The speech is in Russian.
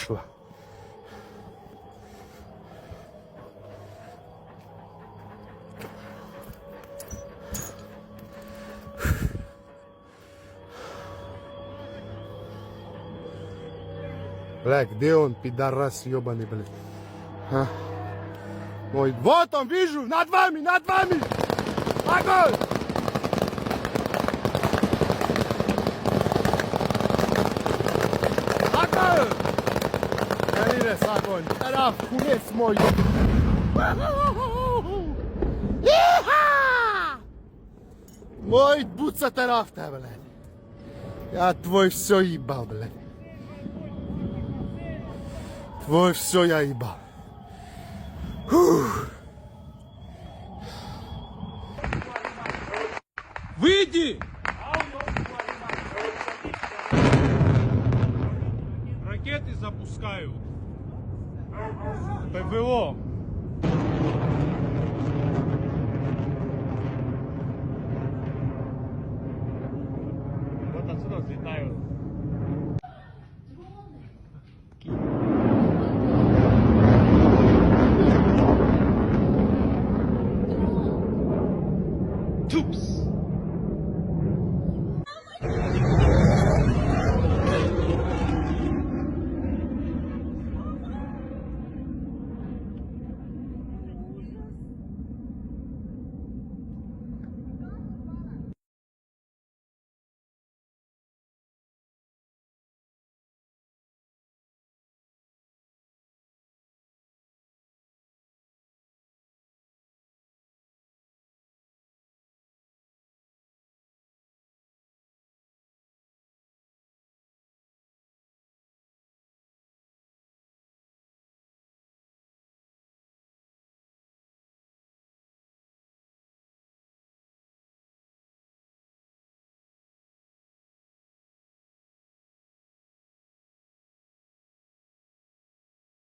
пішла. Блядь, где он, пидорас ебаный, блядь? А? Ой, вот он, вижу, над вами, над вами! Огонь! Огонь! Ганирес, огонь! Тарав, курец мой! Иха! Мой буца тарафта, блядь! Я твой все ебал, блядь! Твой все я ебал! Фух. Выйди! Ракеты запускаю. ПВО. Вот отсюда взлетают. Тупс!